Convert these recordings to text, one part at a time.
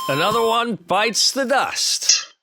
Another one bites the dust.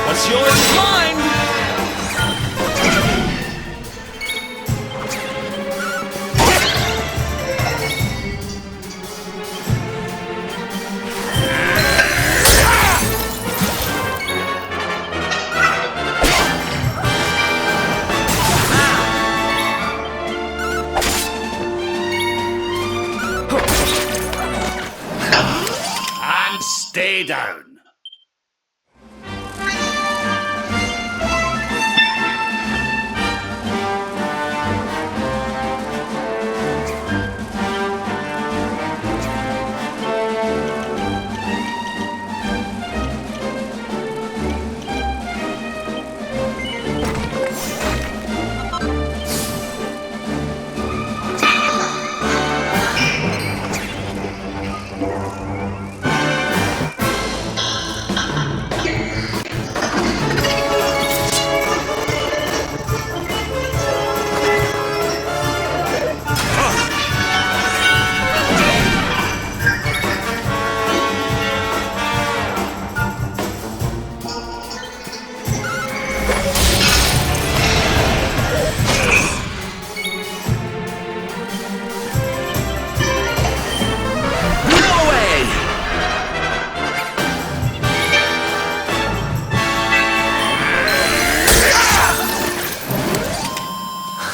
What's yours is mine! And stay down.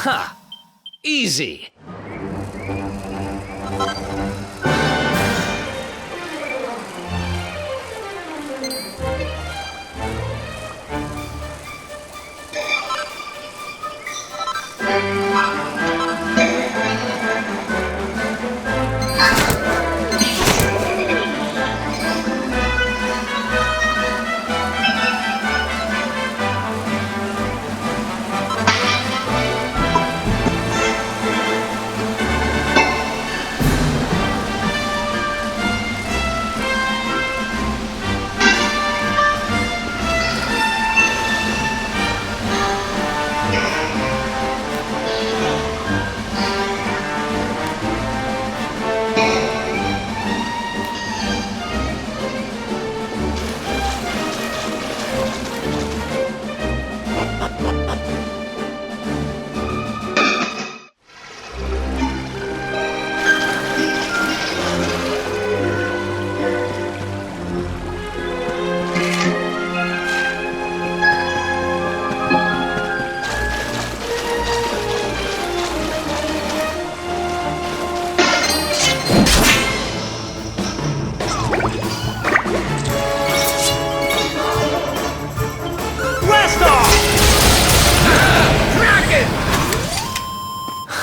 Ha! Easy!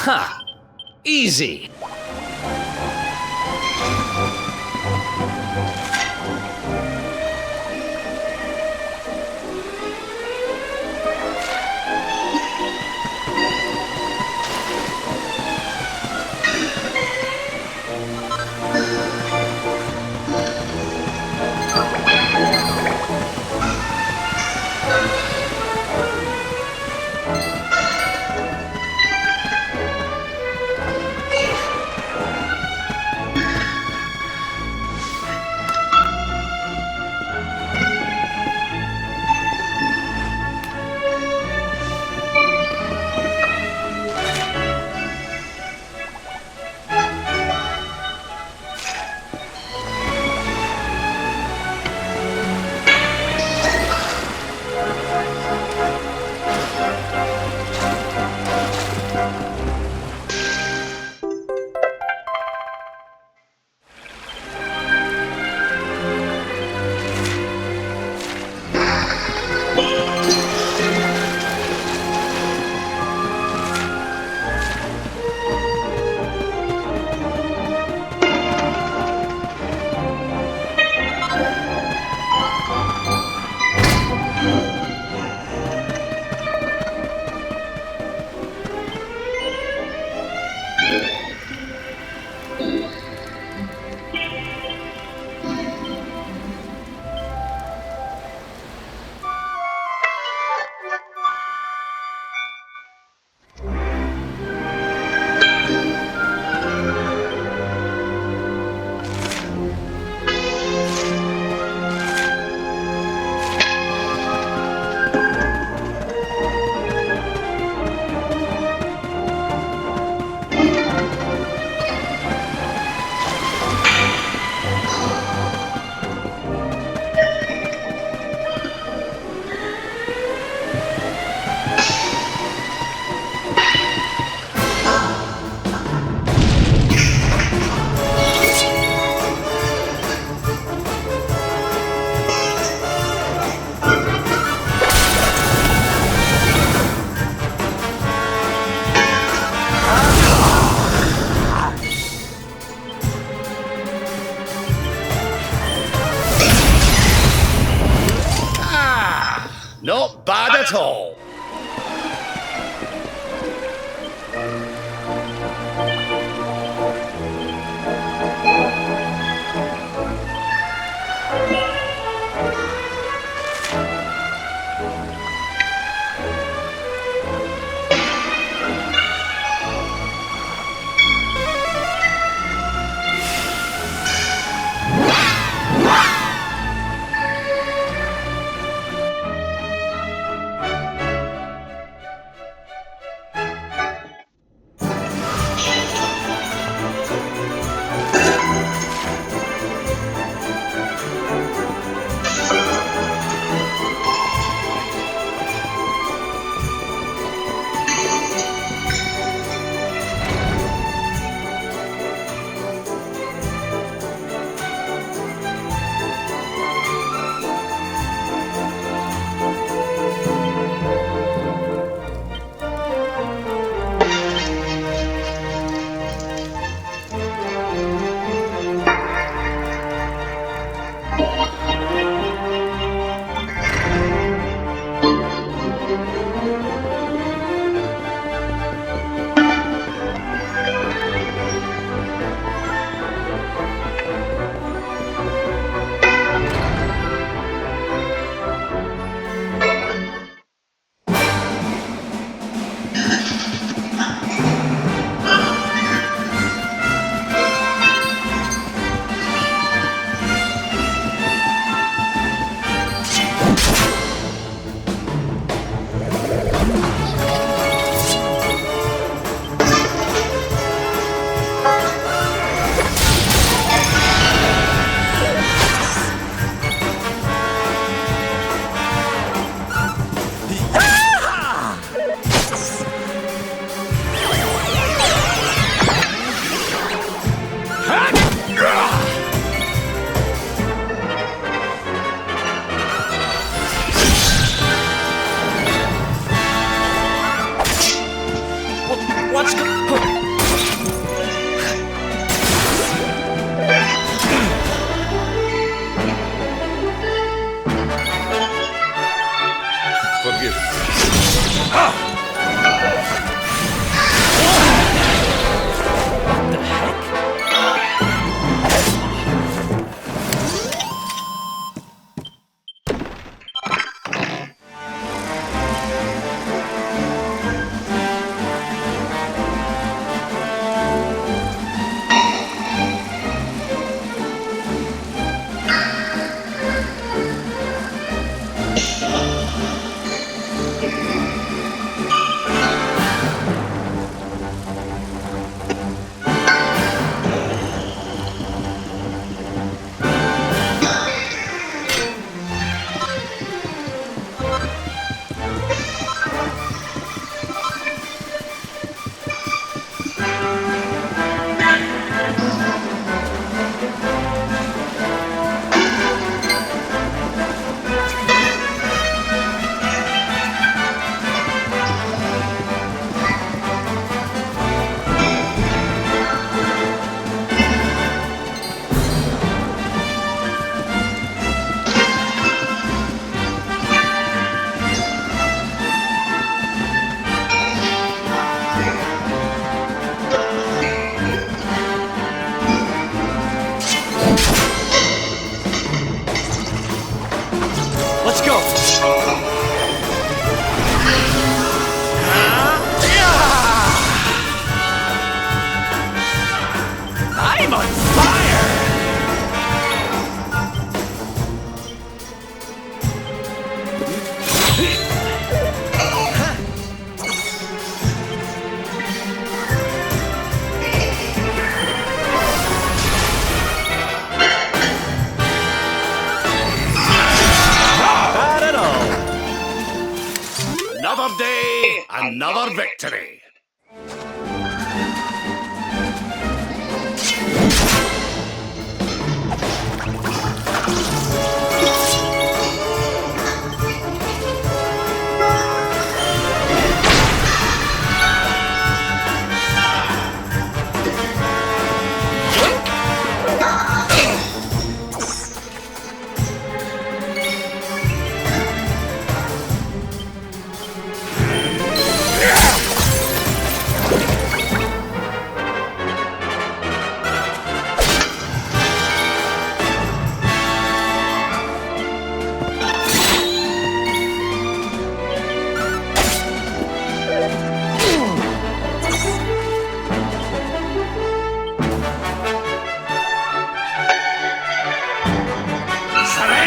Ha! Easy! Not bad at all. Another day, another victory.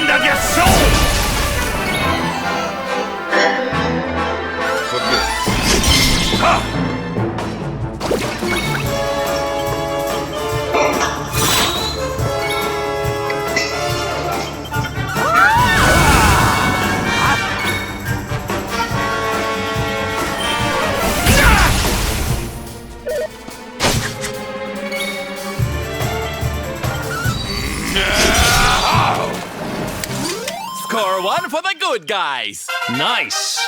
end of your soul! Score one for the good guys. Nice.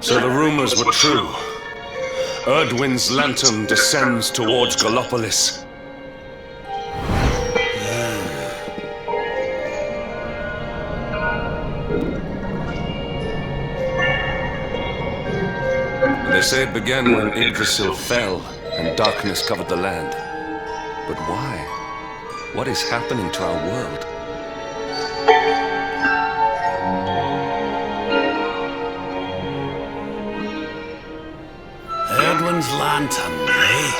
So the rumors were true. Erdwin's lantern descends towards Gallopolis. They say it began when Yggdrasil fell and darkness covered the land. But why? What is happening to our world? Erdwin's lantern, eh?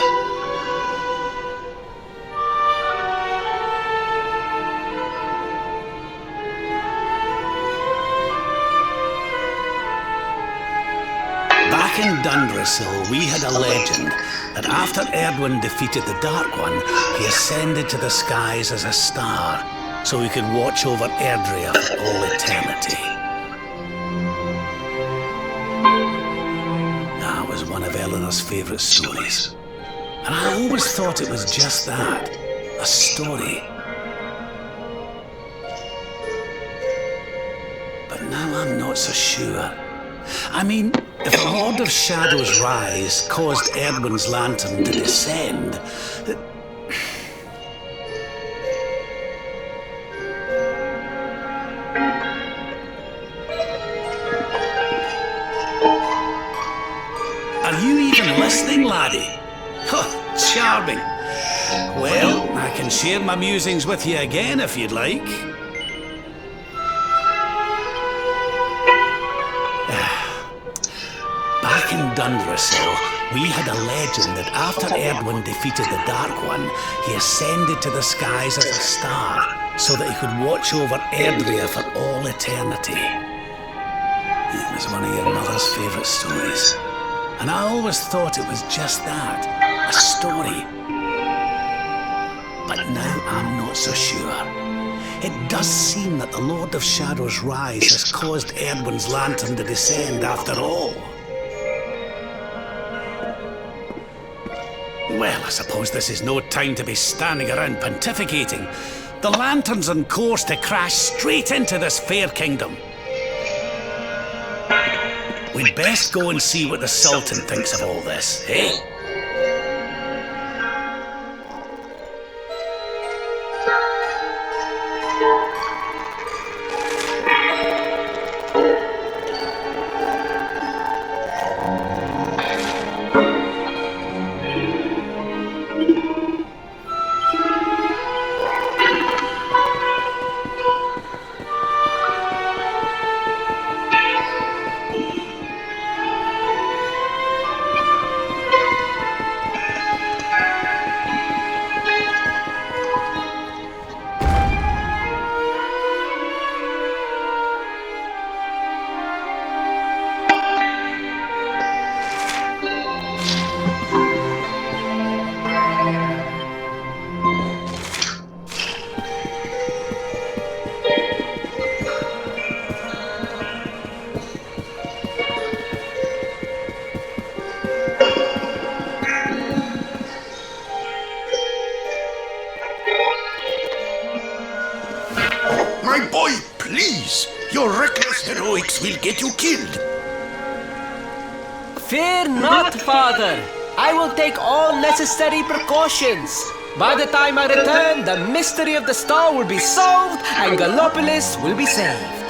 Back in Dundrasil, we had a legend that after Erdwin defeated the Dark One, he ascended to the skies as a star, so he could watch over Erdrea for all eternity. That was one of Eleanor's favourite stories. And I always thought it was just that, a story. But now I'm not so sure. I mean, if a Lord of Shadow's rise caused Erdwin's lantern to descend, are you even listening, laddie? Oh, charming. Well, I can share my musings with you again if you'd like. Dundrasil, we had a legend that after Erdwin defeated the Dark One, he ascended to the skies as a star, so that he could watch over Erdrea for all eternity. It was one of your mother's favourite stories. And I always thought it was just that, a story. But now I'm not so sure. It does seem that the Lord of Shadow's rise has caused Erdwin's lantern to descend after all. Well, I suppose this is no time to be standing around pontificating. The lantern's on course to crash straight into this fair kingdom. We'd best go and see what the Sultan thinks of all this, eh? My boy, please! Your reckless heroics will get you killed! Fear not, father. I will take all necessary precautions. By the time I return, the mystery of the star will be solved and Gallopolis will be saved.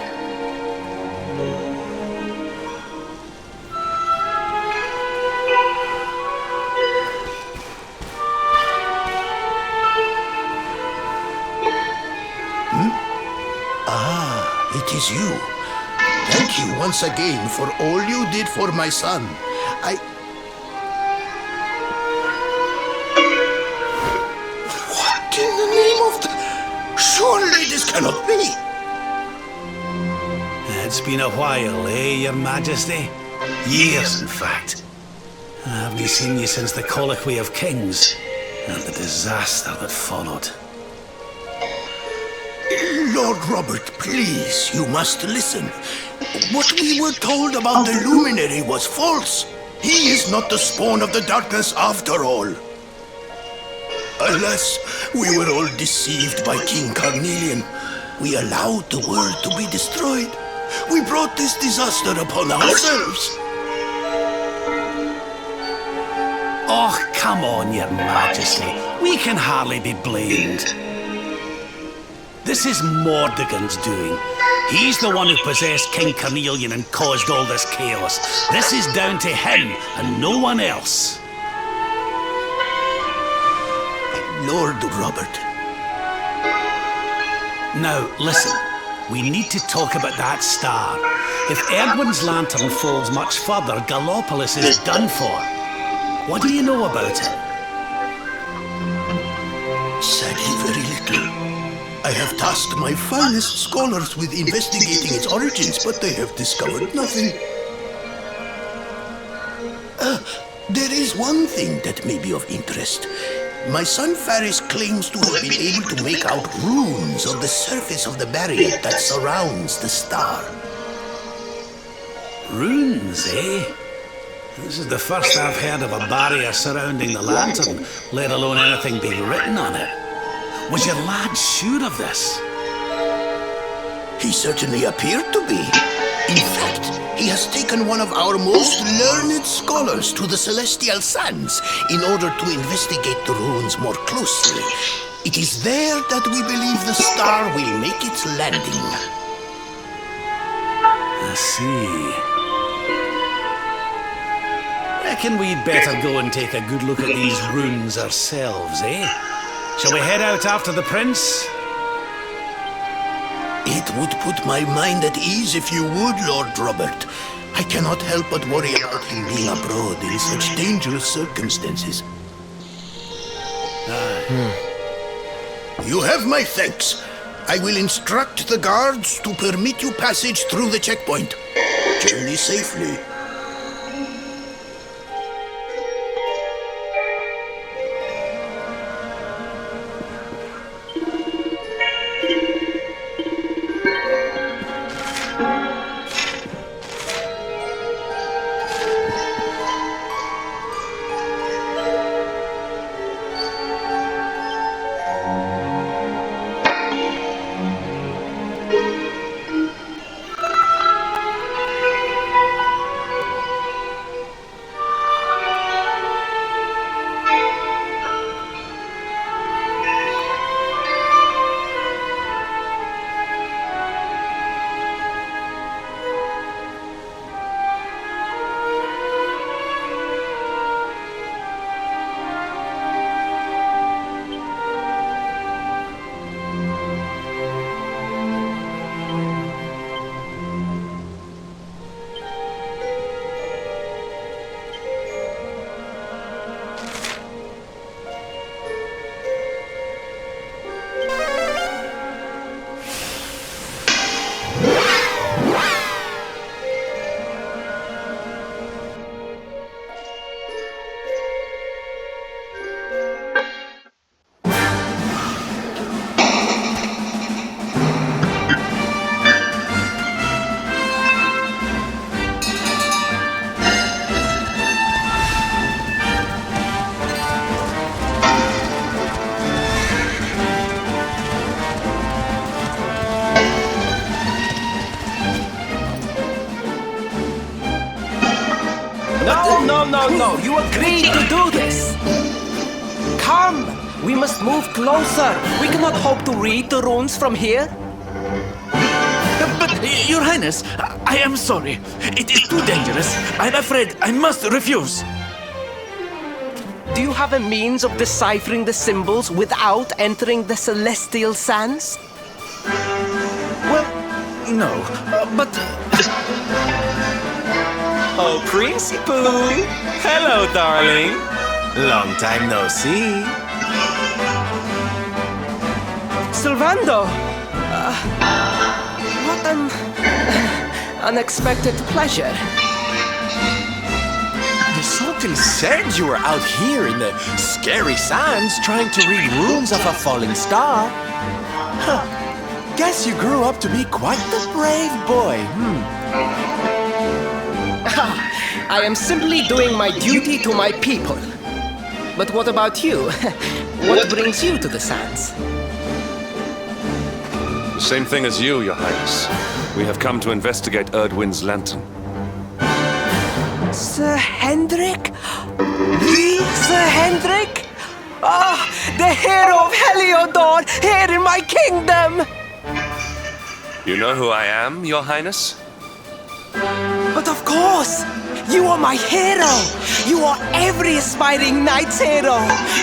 It is you. Thank you once again for all you did for my son. What in the name of the... Surely this cannot be! It's been a while, eh, Your Majesty? Years, in fact. I haven't seen you since the Colloquy of Kings and the disaster that followed. Lord Robert, please, you must listen. What we were told about the luminary was false. He is not the spawn of the darkness after all. Alas, we were all deceived by King Carnelian. We allowed the world to be destroyed. We brought this disaster upon ourselves. Oh, come on, Your Majesty. We can hardly be blamed. This is Mordegon's doing. He's the one who possessed King Carnelian and caused all this chaos. This is down to him and no one else. Lord Robert. Now, listen. We need to talk about that star. If Erdwin's lantern falls much further, Gallopolis is done for. What do you know about it? Sadly, very little. I have tasked my finest scholars with investigating its origins, but they have discovered nothing. There is one thing that may be of interest. My son Faris claims to have been able to make out runes on the surface of the barrier that surrounds the star. Runes, eh? This is the first I've heard of a barrier surrounding the lantern, let alone anything being written on it. Was your lad sure of this? He certainly appeared to be. In fact, he has taken one of our most learned scholars to the Celestial Sands in order to investigate the runes more closely. It is there that we believe the star will make its landing. I see. Reckon we'd better go and take a good look at these runes ourselves, eh? Shall we head out after the prince? It would put my mind at ease if you would, Lord Robert. I cannot help but worry about him being abroad in such dangerous circumstances. You have my thanks. I will instruct the guards to permit you passage through the checkpoint. Journey safely. No, you agreed to do this. Come, we must move closer. We cannot hope to read the runes from here. But, Your Highness, I am sorry. It is too dangerous. I'm afraid I must refuse. Do you have a means of deciphering the symbols without entering the celestial sands? Well, no, but... Oh, Principal! Hello, darling! Long time no see. Sylvando! What an unexpected pleasure. The Sultan said you were out here in the scary sands trying to read runes of a falling star. Huh. Guess you grew up to be quite the brave boy, I am simply doing my duty to my people. But what about you? What brings you to the sands? The same thing as you, Your Highness. We have come to investigate Erdwin's lantern. Sir Hendrik? The Sir Hendrik? Ah, the hero of Heliodor, here in my kingdom! You know who I am, Your Highness? But of course! You are my hero! You are every aspiring knight's hero!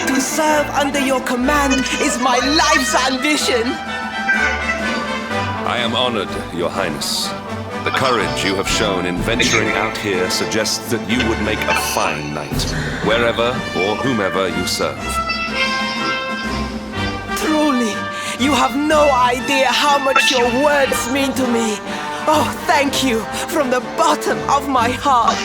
To serve under your command is my life's ambition! I am honored, Your Highness. The courage you have shown in venturing out here suggests that you would make a fine knight, wherever or whomever you serve. Truly, you have no idea how much your words mean to me. Oh, thank you from the bottom of my heart.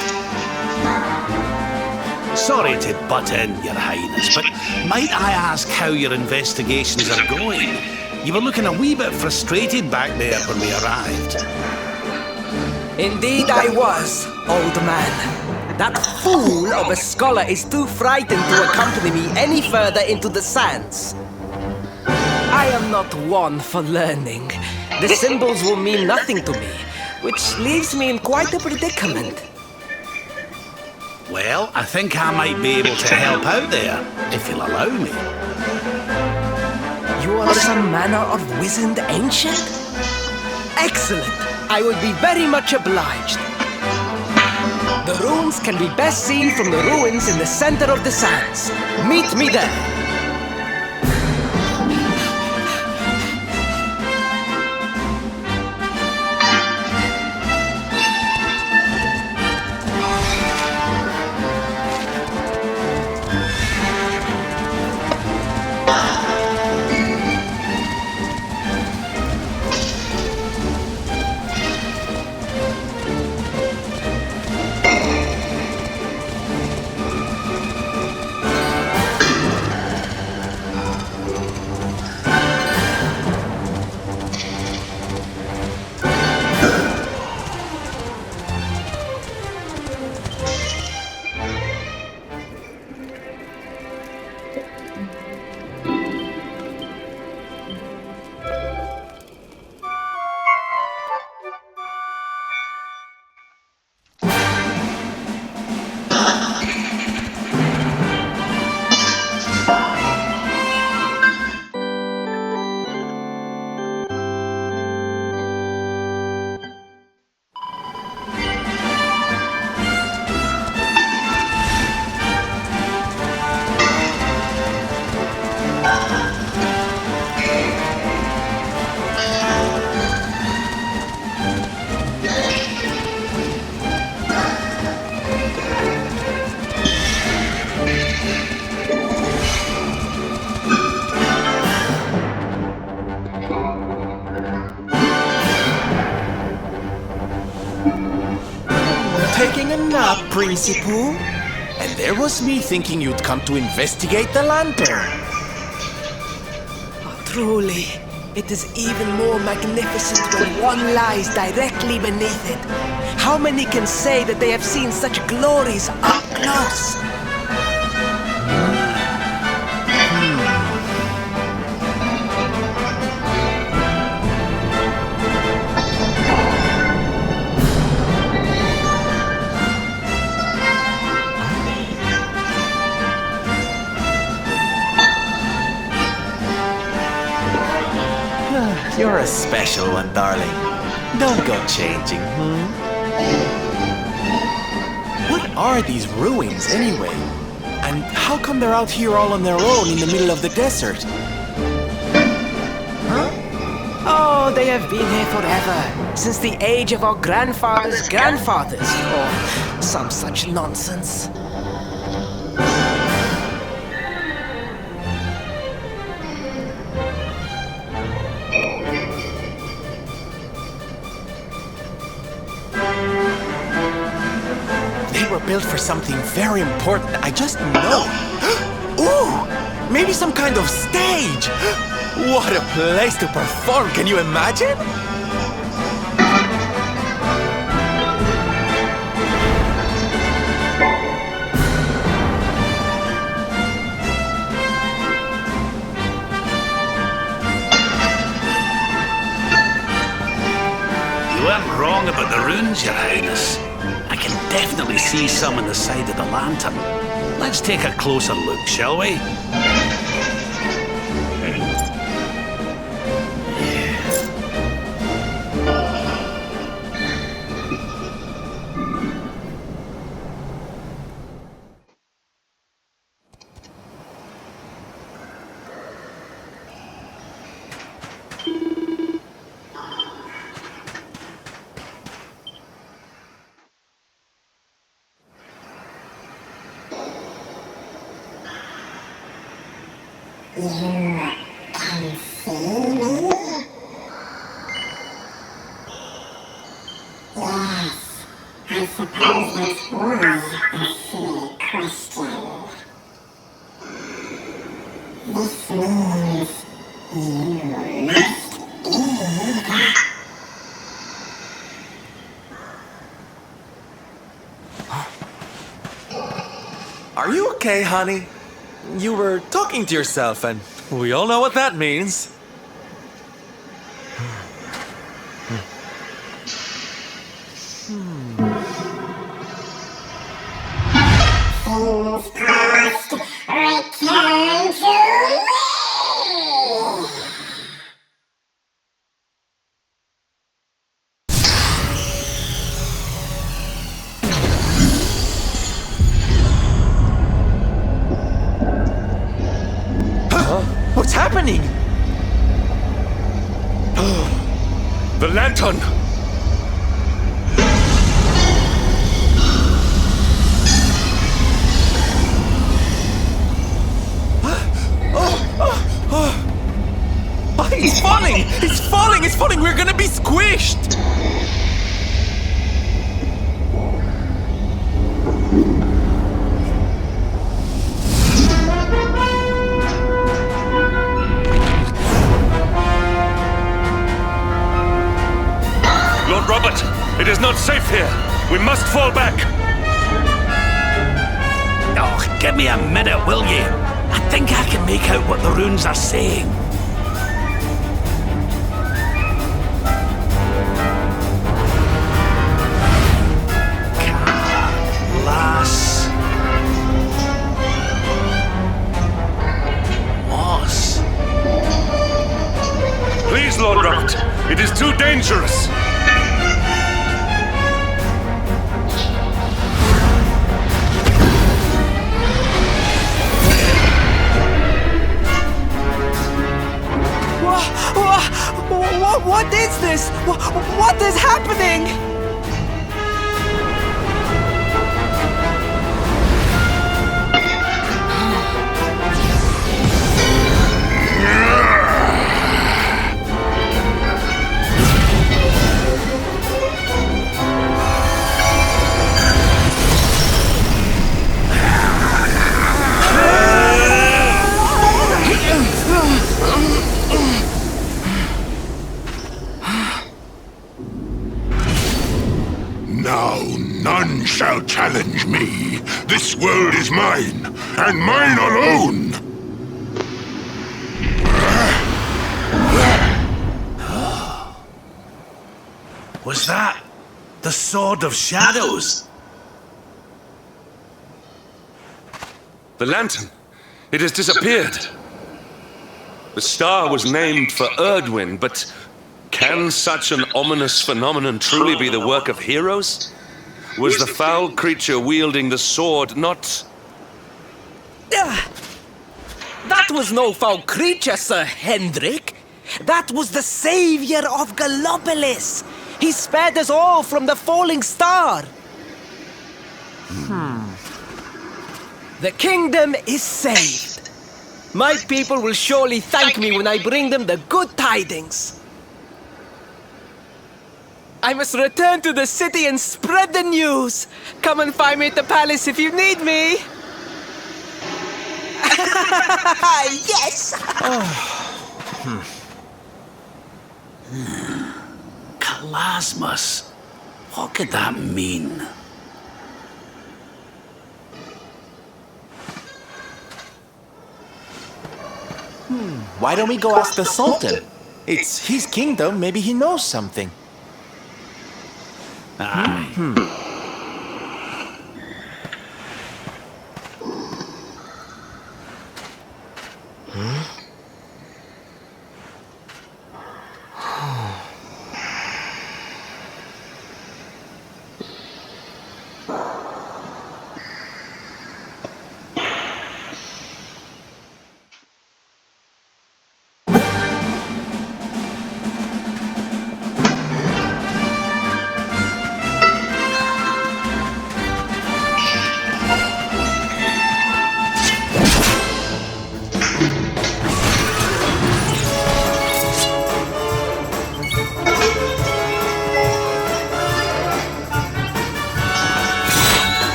Sorry to butt in, Your Highness, but might I ask how your investigations are going? You were looking a wee bit frustrated back there when we arrived. Indeed I was, old man. That fool of a scholar is too frightened to accompany me any further into the sands. I am not one for learning. The symbols will mean nothing to me, which leaves me in quite a predicament. Well, I think I might be able to help out there, if you'll allow me. You are some manner of wizened ancient? Excellent! I would be very much obliged. The runes can be best seen from the ruins in the center of the sands. Meet me there. taking a nap, Principal. And there was me thinking you'd come to investigate the lantern. Truly, it is even more magnificent when one lies directly beneath it. How many can say that they have seen such glories up close? You're a special one, darling. Don't go changing, What are these ruins, anyway? And how come they're out here all on their own in the middle of the desert? Oh, they have been here forever, since the age of our grandfathers' grandfathers, or some such nonsense. They were built for something very important, I just know. Ooh, maybe some kind of stage. What a place to perform, can you imagine? You weren't wrong about the runes, Your Highness. I can definitely see some on the side of the lantern. Let's take a closer look, shall we? Are you okay, honey? You were talking to yourself, and we all know what that means. What's happening? The lantern! He's falling! He's falling! He's falling! We're gonna be squished! Lord Robert, it is not safe here. We must fall back. Oh, give me a minute, will you? I think I can make out what the runes are saying. Lass. Moss. Please, Lord Robert, it is too dangerous. What is this? What is happening? Now none shall challenge me. This world is mine, and mine alone. Was that the Sword of Shadows? The lantern! It has disappeared! The star was named for Erdwin, but can such an ominous phenomenon truly be the work of heroes? Was the foul creature wielding the sword not... That was no foul creature, Sir Hendrik. That was the savior of Gallopolis. He spared us all from the falling star. The kingdom is saved. My people will surely thank me when I bring them the good tidings. I must return to the city and spread the news. Come and find me at the palace if you need me. Yes! Kalasmus. What could that mean? Why don't we go ask the Sultan? It's his kingdom, maybe he knows something. Aye.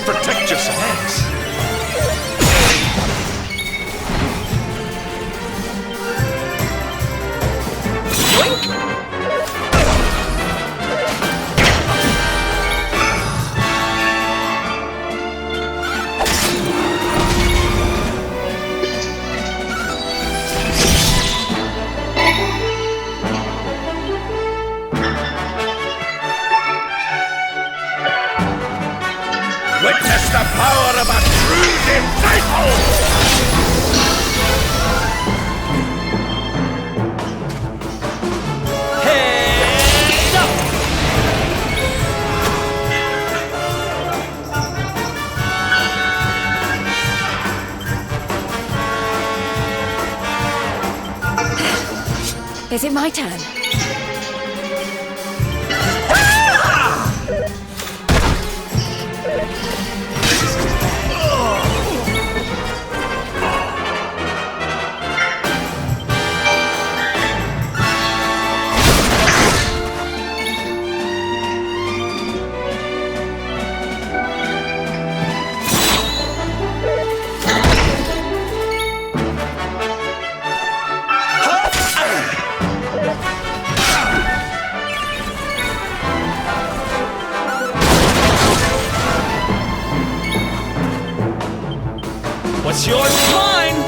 Protect yourself. Witness the power of a true disciple! Head up! Is it my turn? What's yours is mine!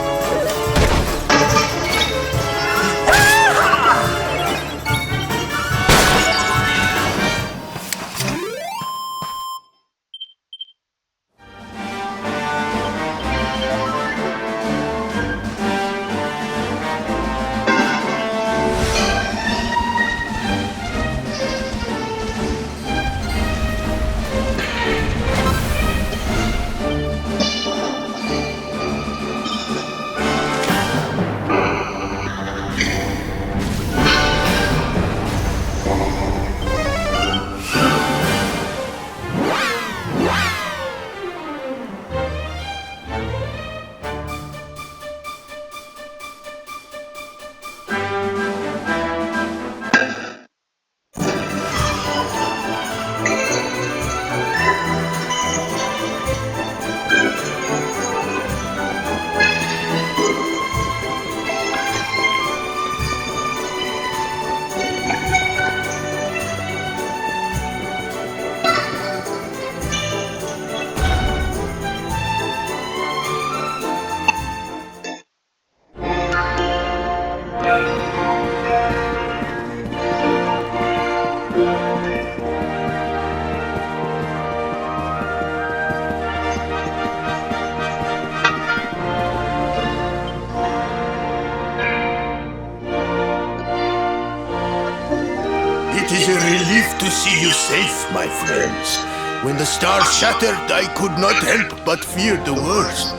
see you safe, my friends. When the star shattered, I could not help but fear the worst.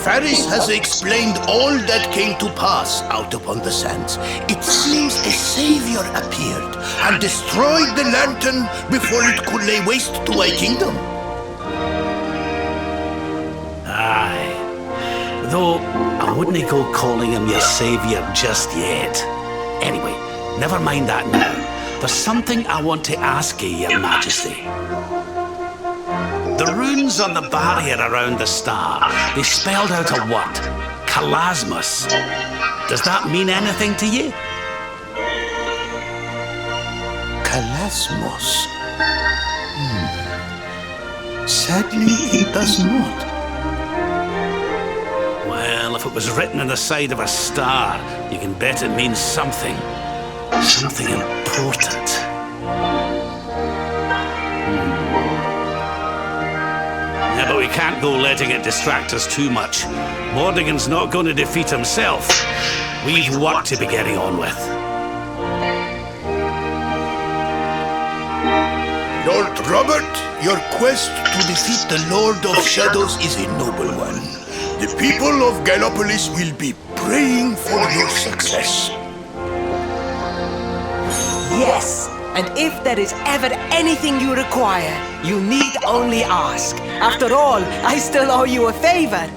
Faris has explained all that came to pass out upon the sands. It seems a savior appeared and destroyed the lantern before it could lay waste to my kingdom. Aye. Though, I wouldn't go calling him your savior just yet. Anyway, never mind that now. There's something I want to ask you, Your Majesty. The runes on the barrier around the star, they spelled out a word. Kalasmus. Does that mean anything to you? Kalasmos. Sadly, it does not. Well, if it was written on the side of a star, you can bet it means something. Something important. Yeah, but we can't go letting it distract us too much. Mordigan's not going to defeat himself. We've work to be getting on with. Lord Robert, your quest to defeat the Lord of Shadows is a noble one. The people of Gallopolis will be praying for your success. Yes, and if there is ever anything you require, you need only ask. After all, I still owe you a favor.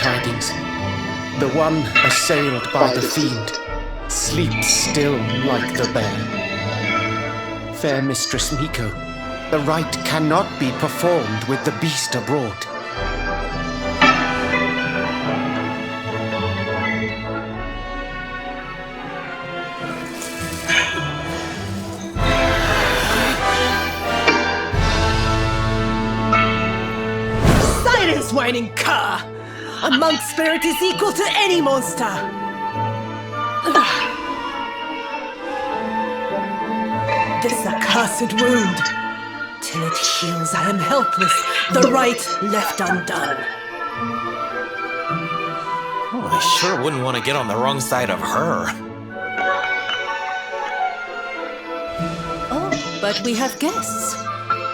tidings. The one assailed by the fiend sleeps still like the bear. Fair Mistress Miko, the rite cannot be performed with the beast abroad. Silence, whining cur! A monk spirit is equal to any monster! This accursed wound. Till it heals, I am helpless. The rite left undone. Oh, I sure wouldn't want to get on the wrong side of her. Oh, but we have guests.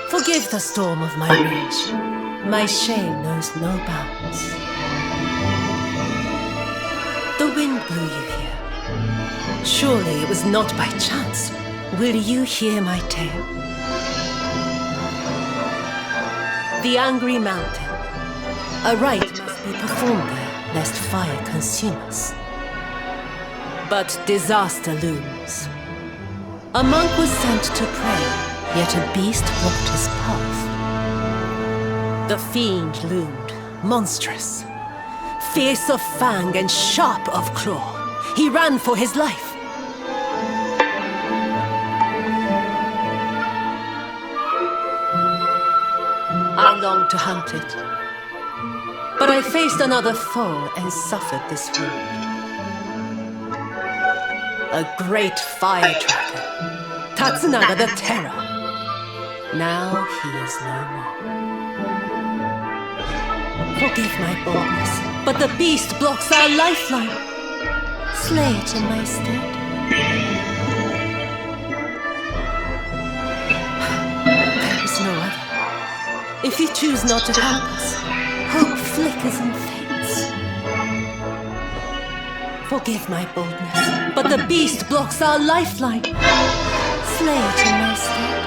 Forgive the storm of my rage. My shame knows no bounds. The wind blew you here. Surely it was not by chance. Will you hear my tale? The Angry Mountain. A rite must be performed there, lest fire consume us. But disaster looms. A monk was sent to pray, yet a beast blocked his path. The fiend loomed, monstrous. Fierce of fang and sharp of claw. He ran for his life. I longed to hunt it, But I faced another foe and suffered this wound. A great fire dragon, Tatsunaga the Terror. Now he is no more. Forgive my boldness, but the beast blocks our lifeline. Slay it in my stead. There is no other. If you choose not to help us, hope flickers and fades. Forgive my boldness, but the beast blocks our lifeline. Slay it in my stead.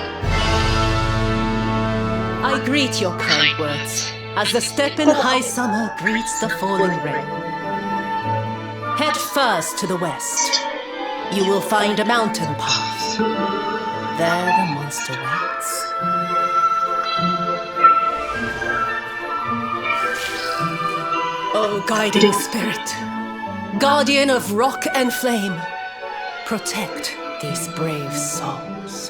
I greet your kind words, as the steppe in high summer greets the falling rain. Head first to the west. You will find a mountain path. There the monster waits. Oh, guiding spirit, guardian of rock and flame, protect these brave souls.